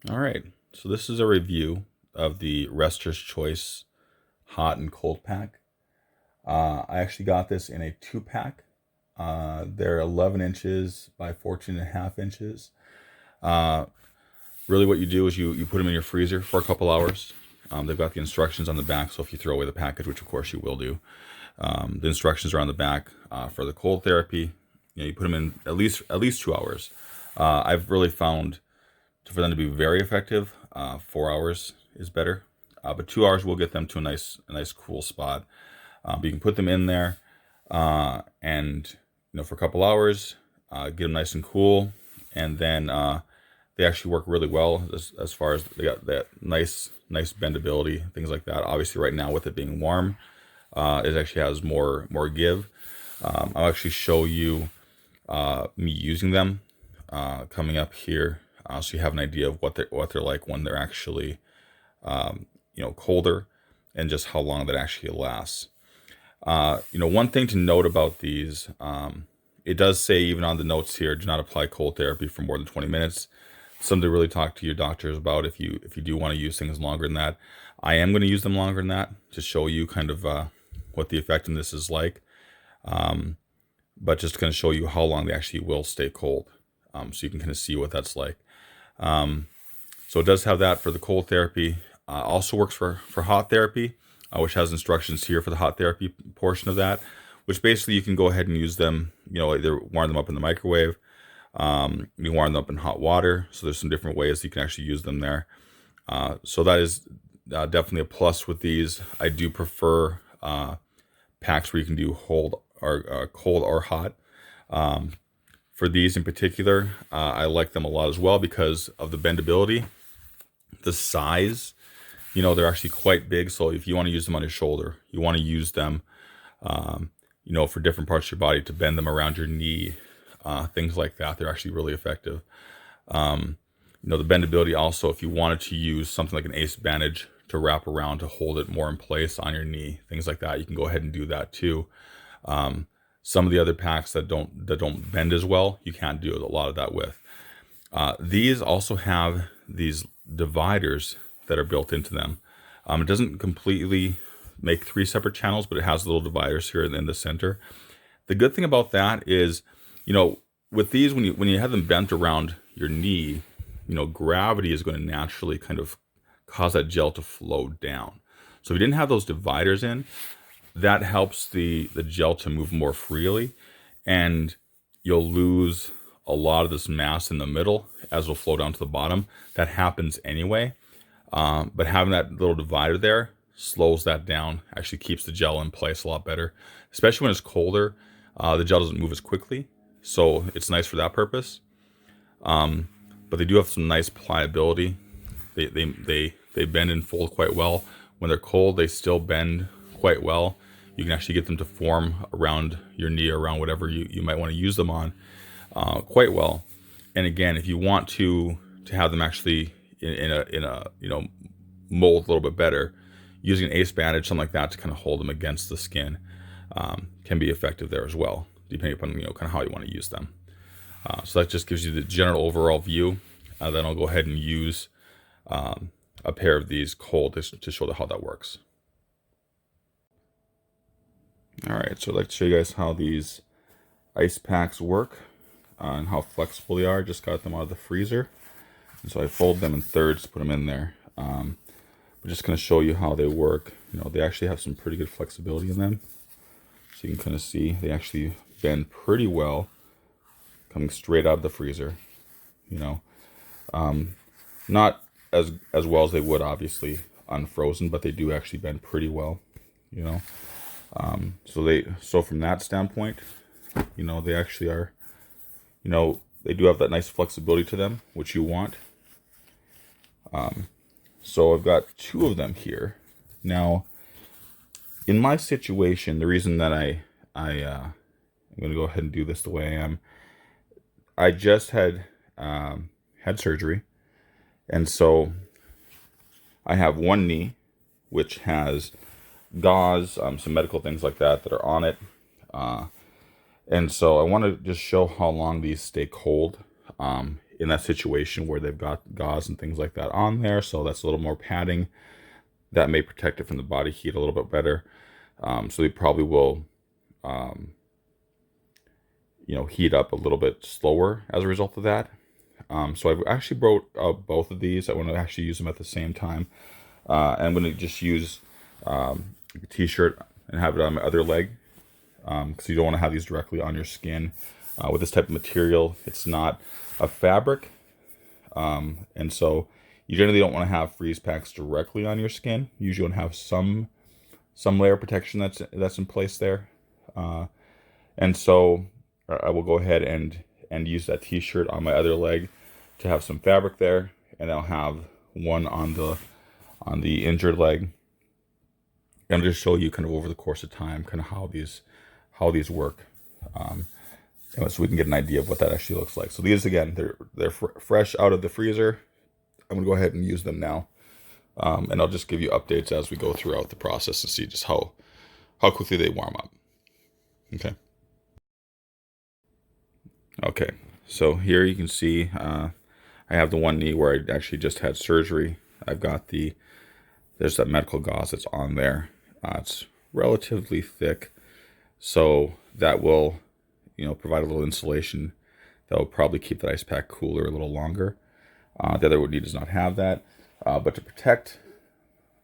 All right, so this is a review of the Rester's Choice Hot and Cold Pack. I actually got this in a 2-pack. They're 11 inches by 14.5 inches. Really what you do is you put them in your freezer for a couple hours. They've got the instructions on the back, so if you throw away the package, which of course you will do, the instructions are on the back. For the cold therapy, you put them in at least 2 hours. I've really found for them to be very effective, 4 hours is better, but 2 hours will get them to a nice cool spot. But you can put them in there, and for a couple hours, get them nice and cool, and then they actually work really well as far as they got that nice bendability, things like that. Obviously, right now with it being warm, it actually has more give. I'll actually show you me using them coming up here, so you have an idea of what they're like when they're actually colder, and just how long that actually lasts. One thing to note about these, it does say even on the notes here, do not apply cold therapy for more than 20 minutes. Something to really talk to your doctors about if you do want to use things longer than that. I am going to use them longer than that to show you kind of what the effectiveness is like. But just going to show you how long they actually will stay cold, so you can kind of see what that's like. So it does have that for the cold therapy. Also works for hot therapy, which has instructions here for the hot therapy portion of that, which basically you can go ahead and use them, either warm them up in the microwave, you warm them up in hot water. So there's some different ways you can actually use them there. So that is definitely a plus with these. I do prefer packs where you can do cold or hot. For these in particular, I like them a lot as well because of the bendability, the size. They're actually quite big. So if you want to use them on your shoulder, you want to use them, for different parts of your body to bend them around your knee, things like that. They're actually really effective. The bendability also, if you wanted to use something like an ace bandage to wrap around to hold it more in place on your knee, things like that, you can go ahead and do that too. Some of the other packs that don't bend as well, you can't do a lot of that with. These also have these dividers that are built into them. It doesn't completely make 3 separate channels, but it has little dividers here in the center. The good thing about that is, with these, when you have them bent around your knee, gravity is going to naturally kind of cause that gel to flow down. So if you didn't have those dividers in, that helps the gel to move more freely, and you'll lose a lot of this mass in the middle as it'll flow down to the bottom. That happens anyway. But having that little divider there slows that down, actually keeps the gel in place a lot better, especially when it's colder. The gel doesn't move as quickly, so it's nice for that purpose. But they do have some nice pliability. They bend and fold quite well. When they're cold, they still bend quite well. You can actually get them to form around your knee, around whatever you might want to use them on, quite well. And again, if you want to have them actually in a mold a little bit better, using an ace bandage, something like that, to kind of hold them against the skin, can be effective there as well, depending upon kind of how you want to use them. So that just gives you the general overall view. Then I'll go ahead and use a pair of these cold to show how that works. All right, so I'd like to show you guys how these ice packs work and how flexible they are. Just got them out of the freezer, and so I fold them in thirds to put them in there. We're just going to show you how they work. They actually have some pretty good flexibility in them, so you can kind of see they actually bend pretty well coming straight out of the freezer. Not as well as they would obviously unfrozen, but they do actually bend pretty well. So from that standpoint, they actually are, they do have that nice flexibility to them, which you want. So I've got 2 of them here. Now, in my situation, the reason that I'm going to go ahead and do this the way I am, I just had surgery, and so I have one knee, which has gauze, some medical things like that are on it. And so I want to just show how long these stay cold. in that situation where they've got gauze and things like that on there. So that's a little more padding that may protect it from the body heat a little bit better. So they probably will, heat up a little bit slower as a result of that. So I've actually brought out both of these. I want to actually use them at the same time. And I'm going to just use a t-shirt and have it on my other leg, because you don't want to have these directly on your skin. With this type of material, it's not a fabric, and so you generally don't want to have freeze packs directly on your skin. You usually want to have some layer of protection that's in place there. And so I will go ahead and use that t-shirt on my other leg to have some fabric there, and I'll have one on the injured leg. And I'll just show you kind of over the course of time kind of how these work, so we can get an idea of what that actually looks like. So these, again, they're fresh out of the freezer. I'm gonna go ahead and use them now, and I'll just give you updates as we go throughout the process and see just how quickly they warm up. Okay, so here you can see I have the one knee where I actually just had surgery. I've got there's that medical gauze that's on there. It's relatively thick, so that will, provide a little insulation that will probably keep the ice pack cooler a little longer. The other knee does not have that, but to protect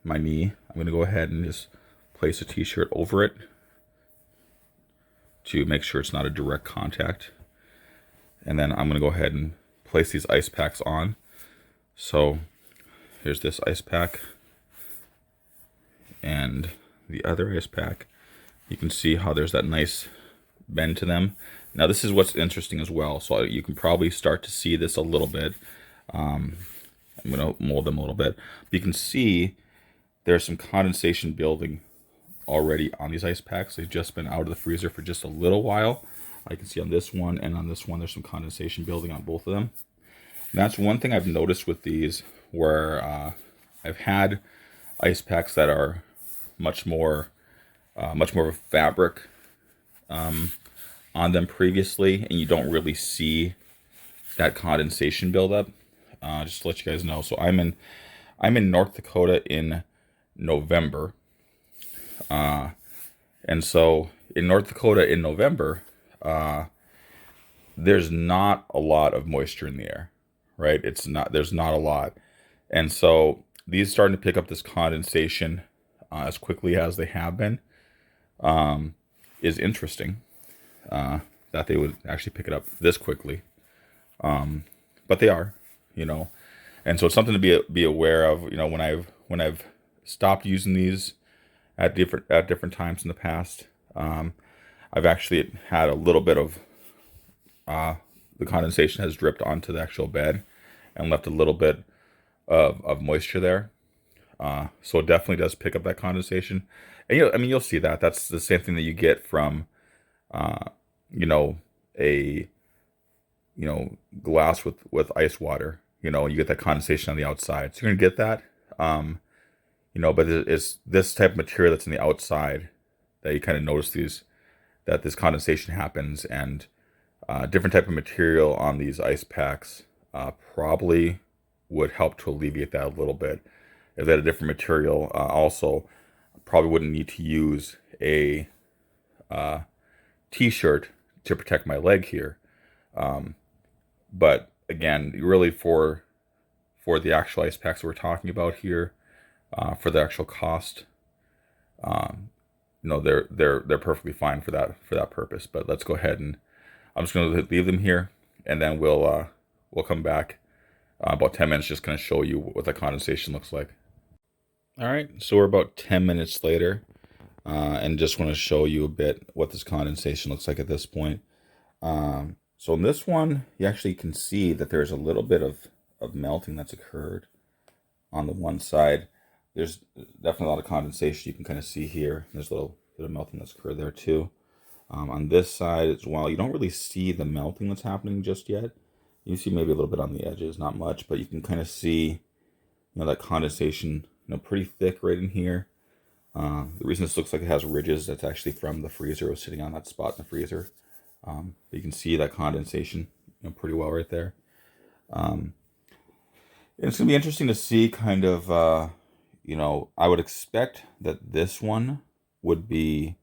my knee, I'm going to go ahead and just place a t-shirt over it to make sure it's not a direct contact. And then I'm going to go ahead and place these ice packs on. So here's this ice pack and the other ice pack. You can see how there's that nice bend to them. Now this is what's interesting as well. So you can probably start to see this a little bit. I'm going to mold them a little bit. But you can see there's some condensation building already on these ice packs. They've just been out of the freezer for just a little while. I can see on this one and on this one, there's some condensation building on both of them. And that's one thing I've noticed with these, where I've had ice packs that are much more of a fabric on them previously, and you don't really see that condensation buildup. Just to let you guys know. So I'm in North Dakota in November, and so in North Dakota in November, there's not a lot of moisture in the air, right? There's not a lot. And so these starting to pick up this condensation as quickly as they have been is interesting, that they would actually pick it up this quickly. But they are, and so it's something to be aware of, when I've stopped using these at different times in the past. I've actually had a little bit of the condensation has dripped onto the actual bed and left a little bit of moisture there. So it definitely does pick up that condensation. And you'll see that. That's the same thing that you get from a glass with ice water. You get that condensation on the outside. So you're gonna get that. But it's this type of material that's in the outside that you kind of notice that this condensation happens, and different type of material on these ice packs probably would help to alleviate that a little bit. If they had a different material, also probably wouldn't need to use a t-shirt to protect my leg here. But again, really for the actual ice packs that we're talking about here, for the actual cost, they're perfectly fine for that purpose. But let's go ahead and I'm just going to leave them here, and then we'll come back about 10 minutes, just going to show you what the condensation looks like. All right, so we're about 10 minutes later, and just want to show you a bit what this condensation looks like at this point. So in this one, you actually can see that there's a little bit of melting that's occurred on the one side. There's definitely a lot of condensation you can kind of see here. There's a little bit of melting that's occurred there too. On this side as well, you don't really see the melting that's happening just yet. You see maybe a little bit on the edges, not much, but you can kind of see, that condensation, pretty thick right in here. The reason this looks like it has ridges, that's actually from the freezer. It was sitting on that spot in the freezer. But you can see that condensation, pretty well right there. Um, and it's gonna be interesting to see kind of, I would expect that this one would be,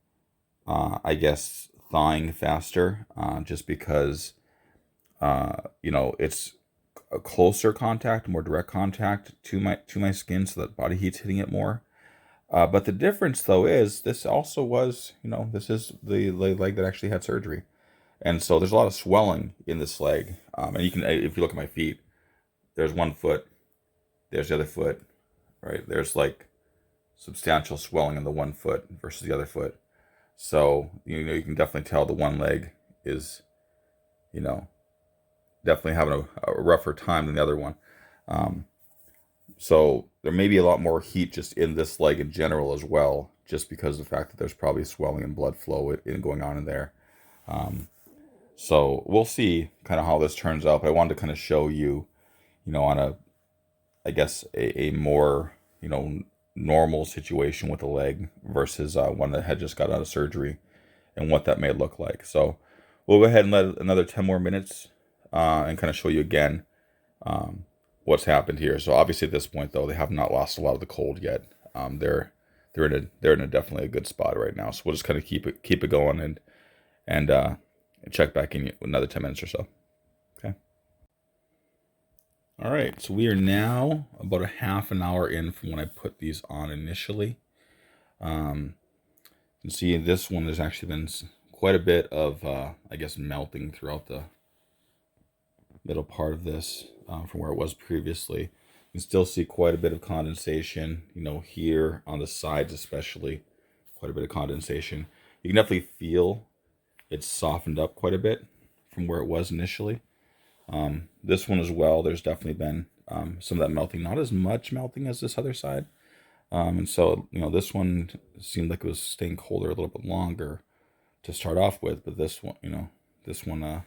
I guess, thawing faster, just because, it's a closer contact, more direct contact to my skin, so that body heat's hitting it more. But the difference, though, is this also was, this is the leg that actually had surgery. And so there's a lot of swelling in this leg. And you can, if you look at my feet, there's one foot, there's the other foot, right? There's like substantial swelling in the one foot versus the other foot. So, you can definitely tell the one leg is, you know, definitely having a rougher time than the other one. Um, so there may be a lot more heat just in this leg in general as well, just because of the fact that there's probably swelling and blood flow going on in there. So we'll see kind of how this turns out. But I wanted to kind of show you, on I guess, a more, normal situation with the leg versus one that had just got out of surgery, and what that may look like. So we'll go ahead and let another 10 more minutes, and kind of show you again, what's happened here. So obviously at this point, though, they have not lost a lot of the cold yet. They're in a definitely a good spot right now. So we'll just kind of keep it going, and check back in another 10 minutes or so. Okay. All right. So we are now about a half an hour in from when I put these on initially. You can see this one, there's actually been quite a bit of, I guess, melting throughout the middle part of this, from where it was previously. You can still see quite a bit of condensation, here on the sides especially, quite a bit of condensation. You can definitely feel it's softened up quite a bit from where it was initially. This one as well, there's definitely been, some of that melting, not as much melting as this other side. And so, this one seemed like it was staying colder a little bit longer to start off with, but this one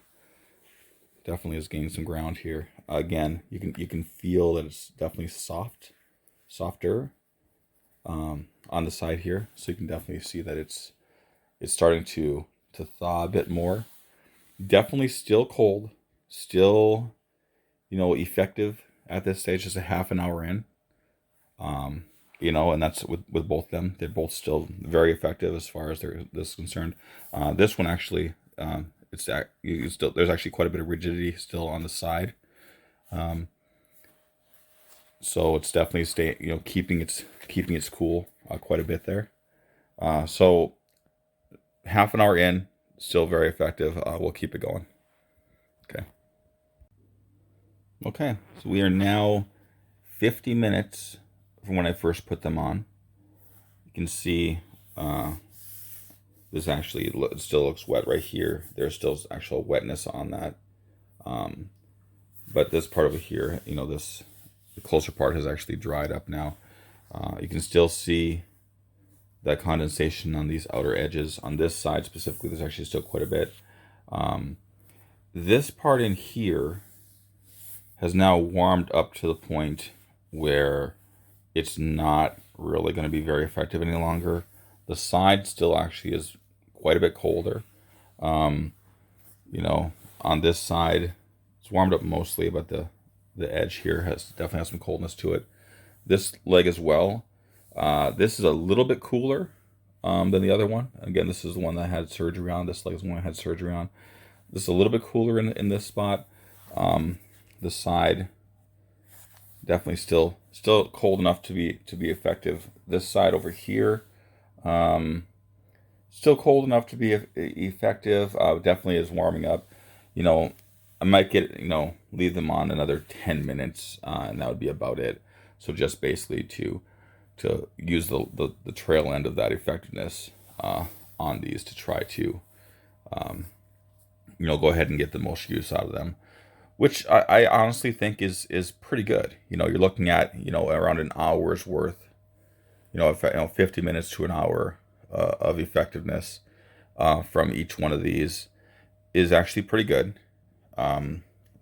definitely has gained some ground here. Again, you can feel that it's definitely softer, on the side here. So you can definitely see that it's starting to thaw a bit more. Definitely still cold, still, effective at this stage, just a half an hour in. And that's with both of them. They're both still very effective as far as this is concerned. This one actually, there's actually quite a bit of rigidity still on the side. So it's definitely keeping its cool, quite a bit there. So half an hour in, still very effective. We'll keep it going. Okay, so we are now 50 minutes from when I first put them on. You can see, this actually it still looks wet right here. There's still actual wetness on that. But this part over here, the closer part has actually dried up now. You can still see that condensation on these outer edges. On this side specifically, there's actually still quite a bit. This part in here has now warmed up to the point where it's not really going to be very effective any longer. The side still actually is quite a bit colder. On this side, it's warmed up mostly, but the edge here definitely has some coldness to it. This leg as well. This is a little bit cooler, than the other one. Again, this is the one that I had surgery on. This leg is the one I had surgery on. This is a little bit cooler in this spot. The side definitely still cold enough to be effective. This side over here, still cold enough to be effective. Definitely is warming up. I might leave them on another 10 minutes, and that would be about it. So just basically to use the trail end of that effectiveness, on these, to try to, go ahead and get the most use out of them, which I honestly think is pretty good. You're looking at, around an hour's worth, 50 minutes to an hour, of effectiveness, from each one of these is actually pretty good.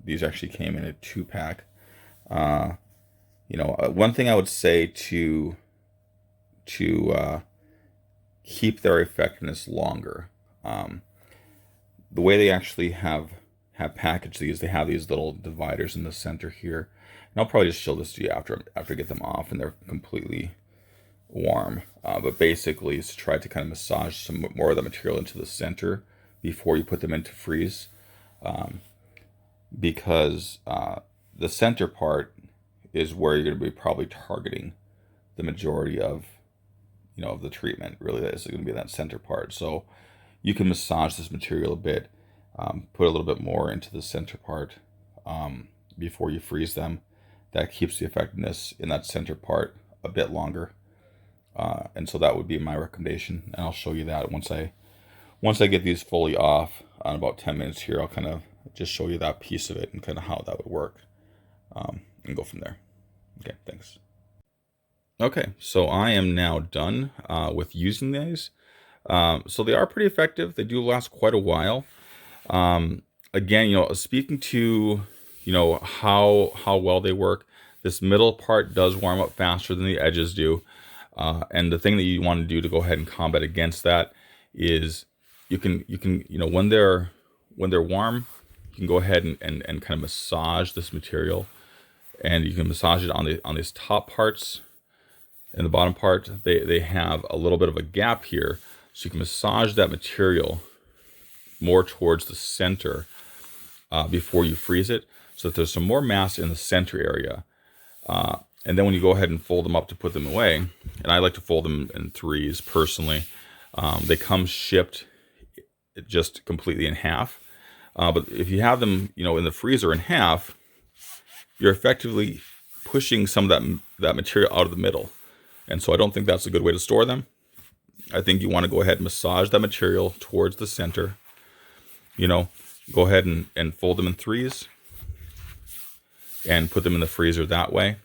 These actually came in a 2-pack. One thing I would say to keep their effectiveness longer, the way they actually have have packaged these, they have these little dividers in the center here. And I'll probably just show this to you after I get them off and they're completely warm. But basically, it's to try to kind of massage some more of the material into the center before you put them into freeze, because the center part is where you're going to be probably targeting the majority of of the treatment. Really, that is going to be that center part. So you can massage this material a bit, put a little bit more into the center part before you freeze them. That keeps the effectiveness in that center part a bit longer. And so that would be my recommendation, and I'll show you that once I get these fully off on about 10 minutes here. I'll kind of just show you that piece of it and kind of how that would work, and go from there. Okay, thanks. Okay, so I am now done with using these. So they are pretty effective. They do last quite a while. Again, speaking to how well they work, this middle part does warm up faster than the edges do. And the thing that you want to do to go ahead and combat against that is you can when they're warm, you can go ahead and kind of massage this material, and you can massage it on these top parts. And the bottom part, they have a little bit of a gap here, so you can massage that material more towards the center before you freeze it, so that there's some more mass in the center area. And then when you go ahead and fold them up to put them away, and I like to fold them in threes personally, they come shipped just completely in half. But if you have them, in the freezer in half, you're effectively pushing some of that material out of the middle. And so I don't think that's a good way to store them. I think you want to go ahead and massage that material towards the center. Go ahead and fold them in threes and put them in the freezer that way.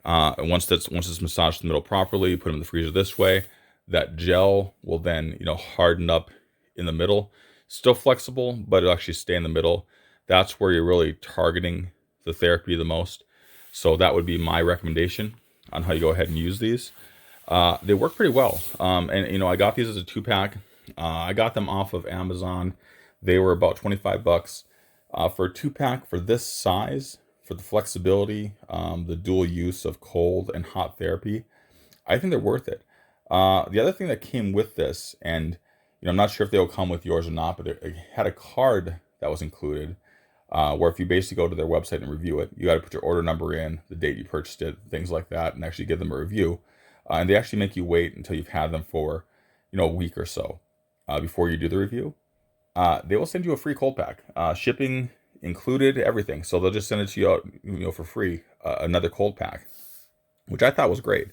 And once it's massaged in the middle properly, you put them in the freezer this way. That gel will then, harden up in the middle. Still flexible, but it'll actually stay in the middle. That's where you're really targeting the therapy the most. So that would be my recommendation on how you go ahead and use these. They work pretty well. And I got these as a 2-pack. I got them off of Amazon. They were about $25 for a 2-pack for this size, for the flexibility, the dual use of cold and hot therapy. I think they're worth it. The other thing that came with this, and I'm not sure if they'll come with yours or not, but it had a card that was included, where if you basically go to their website and review it, you got to put your order number in, the date you purchased it, things like that, and actually give them a review. And they actually make you wait until you've had them for, a week or so before you do the review. They will send you a free cold pack, shipping included, everything. So they'll just send it to you out, for free, another cold pack, which I thought was great.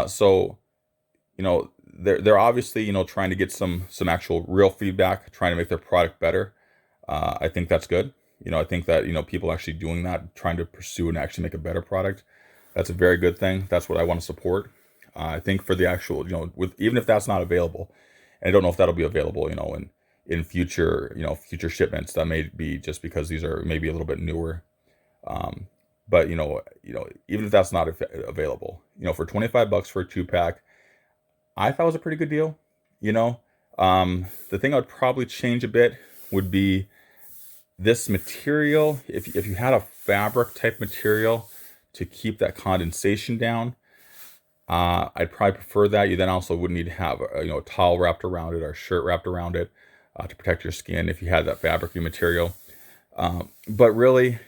So they're obviously trying to get some actual real feedback, trying to make their product better. I think that's good. I think that people actually doing that, trying to pursue and actually make a better product, that's a very good thing. That's what I want to support. I think for the actual even if that's not available, and I don't know if that'll be available in future future shipments, that may be just because these are maybe a little bit newer. But even if that's not available, for $25 for a 2-pack, I thought it was a pretty good deal. The thing I would probably change a bit would be this material. If you had a fabric type material to keep that condensation down, I'd probably prefer that. You then also wouldn't need to have a towel wrapped around it or a shirt wrapped around it to protect your skin if you had that fabricy material. But really,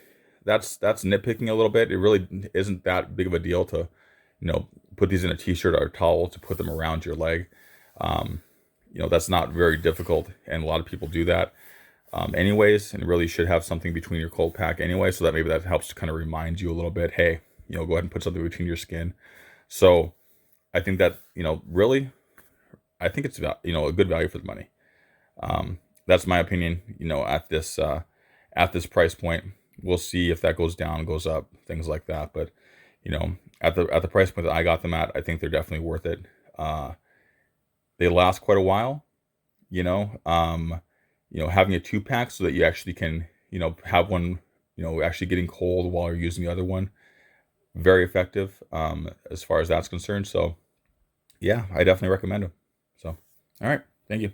that's nitpicking a little bit. It really isn't that big of a deal to put these in a t-shirt or a towel to put them around your leg. That's not very difficult, and a lot of people do that anyways, and really should have something between your cold pack anyway, so that maybe that helps to kind of remind you a little bit, hey, go ahead and put something between your skin. So I think that really, I think it's about a good value for the money. That's my opinion. At this price point, we'll see if that goes down, goes up, things like that. But at the price point that I got them at, I think they're definitely worth it. They last quite a while. Having a 2-pack so that you actually can have one actually getting cold while you're using the other one, very effective as far as that's concerned. So yeah, I definitely recommend them. So all right, thank you.